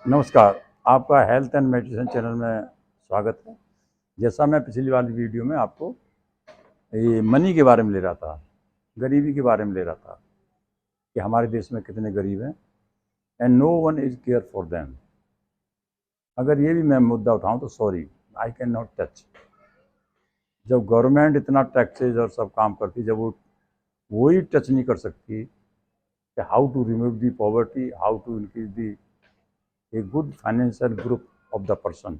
नमस्कार, आपका health and medicine channel में स्वागत है। जैसा मैं पिछली वाली वीडियो में आपको ये मनी के बारे में ले रहा था, गरीबी के बारे में ले रहा था कि हमारे देश में कितने गरीब हैं and no one is care for them. अगर ये भी मैं मुद्दा उठाऊं तो sorry, I can not touch. जब गवर्नमेंट इतना टैक्सेज और सब काम करती, जब वो ही टच नहीं कर सकती कि how to remove the poverty, how to increase the a good financial group of the person,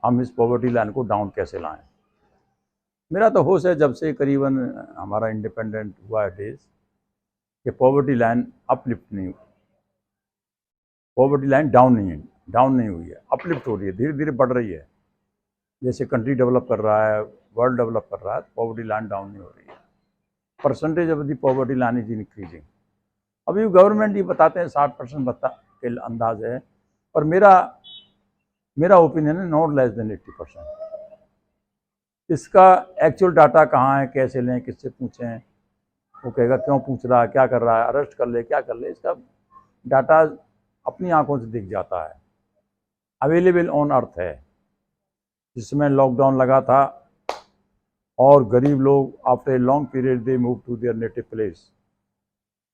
हम इस पॉवर्टी लाइन को डाउन कैसे लाएं। मेरा तो होश है जब से करीबन हमारा इंडिपेंडेंट हुआ है देश, कि पॉवर्टी लाइन अपलिफ्ट नहीं हुई, पॉवर्टी लाइन डाउन नहीं हुई है, अपलिफ्ट हो रही है, धीरे धीरे बढ़ रही है। जैसे कंट्री डेवलप कर रहा है, वर्ल्ड डेवलप कर रहा है, पॉवर्टी लाइन डाउन नहीं हो रही है। Percentage of the poverty line is increasing. अभी गवर्नमेंट ये बताते हैं 60% बता के अंदाज है, और मेरा ओपिनियन है नॉट लेस देन 80%। इसका एक्चुअल डाटा कहाँ है, कैसे लें, किससे पूछें, वो कहेगा क्यों पूछ रहा है, क्या कर रहा है, अरेस्ट कर ले, क्या कर ले। इसका डाटा अपनी आंखों से दिख जाता है, अवेलेबल ऑन अर्थ है। जिसमें लॉकडाउन लगा था और गरीब लोग after a long period they move to their native place,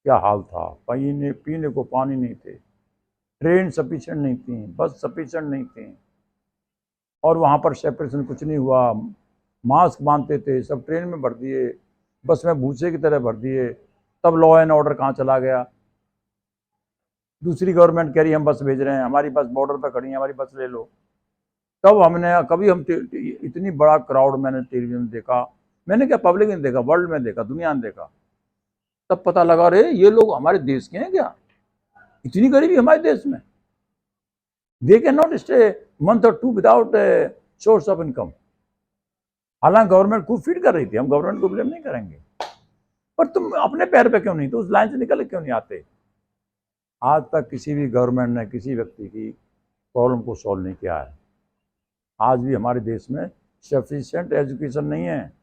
क्या हाल था। पीने को पानी नहीं थे, ट्रेन सफिशिएंट नहीं थी, बस सफिशिएंट नहीं थी, और वहाँ पर सेपरेशन कुछ नहीं हुआ। मास्क बांधते थे, सब ट्रेन में भर दिए, बस में भूसे की तरह भर दिए। तब लॉ एंड ऑर्डर कहाँ चला गया। दूसरी गवर्नमेंट कह रही हम बस भेज रहे हैं, हमारी बस बॉर्डर पर खड़ी है, हमारी बस ले लो। तब हम इतनी बड़ा क्राउड मैंने टेलीविजन में देखा, मैंने क्या पब्लिक ने देखा, वर्ल्ड में देखा, दुनिया ने देखा। तब पता लगा रे ये लोग हमारे देश के हैं क्या, इतनी गरीबी हमारे देश में। They can not stay month or two without source of income. हालांकि गवर्नमेंट खूब फीड कर रही थी, हम गवर्नमेंट को ब्लेम नहीं करेंगे, पर तुम अपने पैर पे क्यों नहीं, तो उस लाइन से निकल क्यों नहीं आते। आज तक किसी भी गवर्नमेंट ने किसी व्यक्ति की प्रॉब्लम को सॉल्व नहीं किया है। आज भी हमारे देश में सफिशिएंट एजुकेशन नहीं है,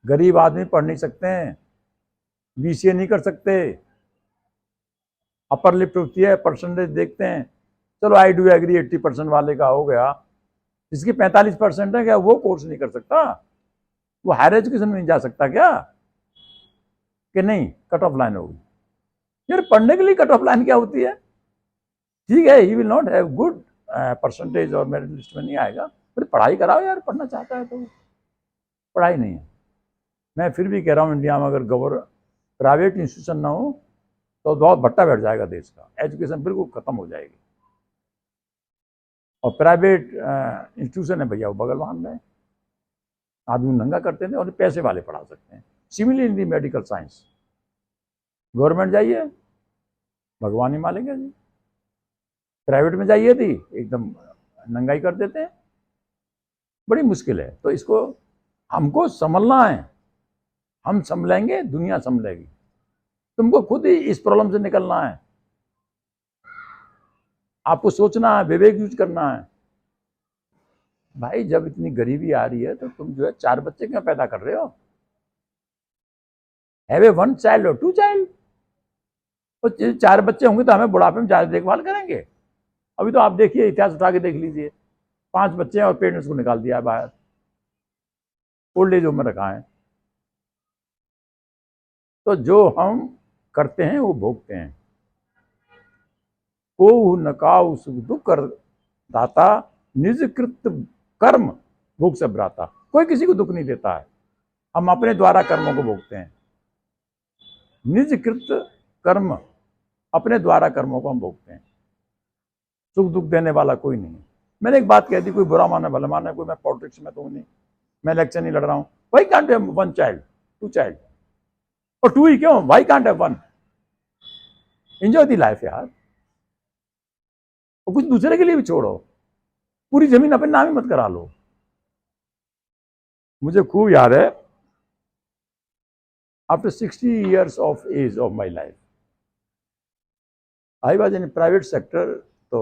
गरीब आदमी पढ़ नहीं सकते हैं, बीसीए नहीं कर सकते। अपर लिफ्ट होती है, परसेंटेज देखते हैं, चलो आई डू एग्री 80% वाले का हो गया, जिसकी 45% है क्या वो कोर्स नहीं कर सकता, वो हायर एजुकेशन में नहीं जा सकता क्या, कि नहीं कट ऑफ लाइन होगी। यार पढ़ने के लिए कट ऑफ लाइन क्या होती है। ठीक है, he will not have good percentage और मेरिट लिस्ट में नहीं आएगा, फिर पढ़ाई कराओ यार, पढ़ना चाहता है तो। पढ़ाई नहीं है। मैं फिर भी कह रहा हूँ इंडिया में अगर प्राइवेट इंस्टीट्यूशन ना हो तो बहुत भट्टा बैठ जाएगा देश का, एजुकेशन बिल्कुल खत्म हो जाएगी। और प्राइवेट इंस्टीट्यूशन है भैया वो बगल वहां में आदमी नंगा करते थे, और पैसे वाले पढ़ा सकते हैं। Similarly in the medical science, government जाइए भगवान ही मालेंगे जी, प्राइवेट में जाइए थी एकदम नंगाई कर देते हैं, बड़ी मुश्किल है। तो इसको हमको संभलना है, हम संभलेंगे दुनिया संभलेगी। तुमको खुद ही इस प्रॉब्लम से निकलना है, आपको सोचना है, विवेक यूज करना है। भाई जब इतनी गरीबी आ रही है तो तुम जो है 4 बच्चे क्यों पैदा कर रहे हो। हैव ए 1 चाइल्ड और 2 चाइल्ड। तो 4 बच्चे होंगे तो हमें बुढ़ापे में ज्यादा देखभाल करेंगे। अभी तो आप देखिए, इतिहास उठा के देख लीजिए, 5 बच्चे हैं और पेरेंट्स को निकाल दिया है बाहर, ओल्ड एज होम में रखा है। तो जो हम करते हैं वो भोगते हैं। को नकाउ सुख दुख कर दाता, निज कृत कर्म भोग से भ्राता। कोई किसी को दुख नहीं देता है, हम अपने द्वारा कर्मों को भोगते हैं। निज कृत कर्म, अपने द्वारा कर्मों को हम भोगते हैं। सुख दुख देने वाला कोई नहीं है। मैंने एक बात कह दी, कोई बुरा माना भला माना, कोई मैं पॉलिटिक्स में तो नहीं, मैं इलेक्शन नहीं लड़ रहा हूं। Why can't have 1 child 2 child, और 2 ही क्यों, why can't have 1। Enjoy the life यार, और कुछ दूसरे के लिए भी छोड़ो, पूरी जमीन अपने नाम ही मत करा लो। मुझे खूब याद है, after 60 years of age of my life I was in private sector. तो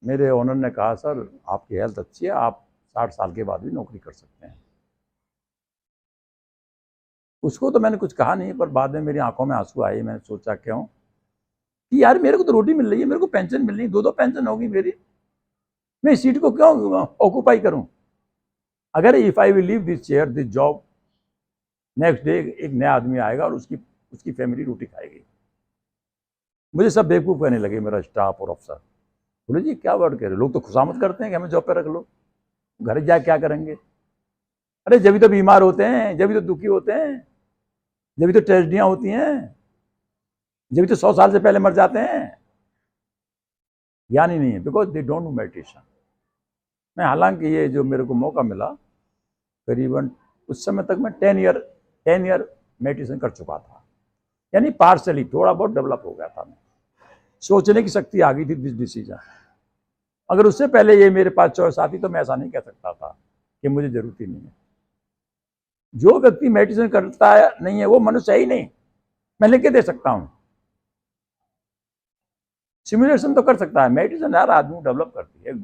मेरे ओनर ने कहा सर आपकी हेल्थ अच्छी है, आप 60 साल के बाद भी नौकरी कर सकते हैं। उसको तो मैंने कुछ कहा नहीं, पर बाद में मेरी आंखों में आंसू आए। मैंने सोचा क्यों कि यार मेरे को तो रोटी मिल रही है, मेरे को पेंशन मिल रही है, 2-2 पेंशन होगी मेरी, मैं इस सीट को क्यों ऑक्यूपाई करूं? अगर if I will leave this chair, this job, next day एक नया आदमी आएगा और उसकी उसकी फैमिली रोटी खाएगी। मुझे सब बेवकूफ़ कहने लगे, मेरा स्टाफ और अफसर। बोले जी क्या वर्ड कह रहे हो, लोग तो खुशामद करते हैं कि हमें जॉब पे रख लो, घर जा क्या करेंगे? अरे जब भी तो बीमार होते हैं, जब भी तो दुखी होते हैं, जब भी तो ट्रेजिडियां होती हैं, जब भी तो 100 साल से पहले मर जाते हैं। ज्ञान ही नहीं है, because they don't know meditation. मैं हालांकि ये जो मेरे को मौका मिला, करीबन उस समय तक मैं 10 ईयर मेडिटेशन कर चुका था, यानी पार्शली थोड़ा बहुत डेवलप हो गया था। मैं सोचने की शक्ति आ गई थी, दिस डिसीजन। अगर उससे पहले ये मेरे पास चॉइस आती तो मैं ऐसा नहीं कह सकता था कि मुझे जरूरत ही नहीं है। जो व्यक्ति मेडिटेशन करता है नहीं है वो मनुष्य ही नहीं। मैं लिख के दे सकता हूं, सिमुलेशन तो कर सकता है, मेडिटेशन यार आदमी डेवलप करती है,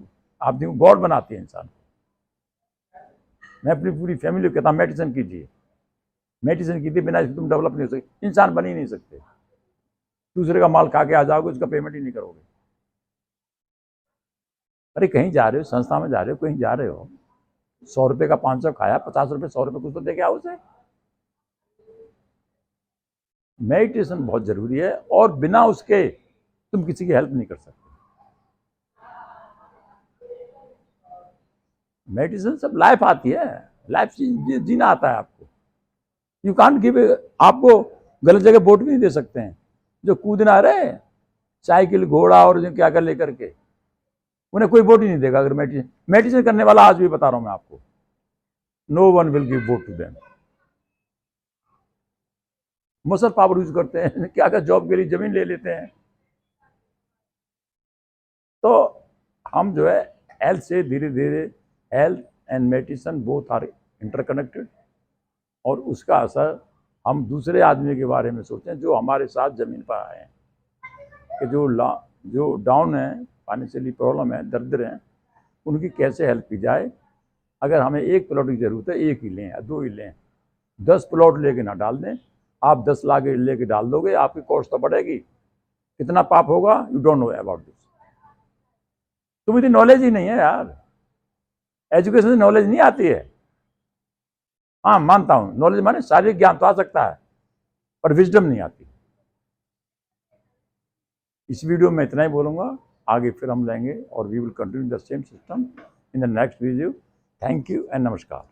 आदमी को गॉड बनाती है इंसान को। मैं अपनी पूरी फैमिली को कहता हूं मेडिटेशन कीजिए, मेडिटेशन कीजिए, बिना इसके तुम डेवलप नहीं हो सकते, इंसान बन ही नहीं सकते। दूसरे का माल खा के आ जाओगे, उसका पेमेंट ही नहीं करोगे। अरे कहीं जा रहे हो, संस्था में जा रहे हो, कहीं जा रहे हो, 100 रुपए का 500 खाया, 50 रुपए 100 रुपए कुछ तो दे के आओ उसे। मेडिटेशन बहुत जरूरी है, और बिना उसके तुम किसी की हेल्प नहीं कर सकते। मेडिटेशन सब लाइफ आती है, लाइफ जीना आता है आपको। यू कांट गिव, आपको गलत जगह वोट भी नहीं दे सकते हैं। जो कूदना रहे साइकिल घोड़ा और जो क्या कर लेकर के, उन्हें कोई वोट ही नहीं देगा। अगर मेडिटेशन करने वाला, आज भी बता रहा हूं मैं आपको, no one will give vote to them. Muscle power use करते हैं, क्या क्या जॉब के लिए जमीन ले लेते हैं। तो हम जो है हेल्थ से धीरे धीरे, health and meditation both are interconnected, और उसका असर हम दूसरे आदमी के बारे में सोचें जो हमारे साथ जमीन पर आए हैं, कि जो डाउन है, फाइनेंशियली प्रॉब्लम है, दरिद्र हैं, उनकी कैसे हेल्प की जाए। अगर हमें एक प्लॉट की जरूरत है, एक ही लें या 2 ही लें, 10 प्लॉट लेके ना डाल दें। आप 10 लाख लेके डाल दोगे, आपकी कॉस्ट तो बढ़ेगी, कितना पाप होगा, you don't know about this. तुम्हें तो नॉलेज ही नहीं है यार, एजुकेशन से नॉलेज नहीं आती है। हाँ मानता हूं, नॉलेज माने शारीरिक ज्ञान तो आ सकता है, पर विजडम नहीं आती। इस वीडियो में इतना ही बोलूंगा, आगे फिर हम लेंगे और we will continue the same system in the next video. Thank you and नमस्कार।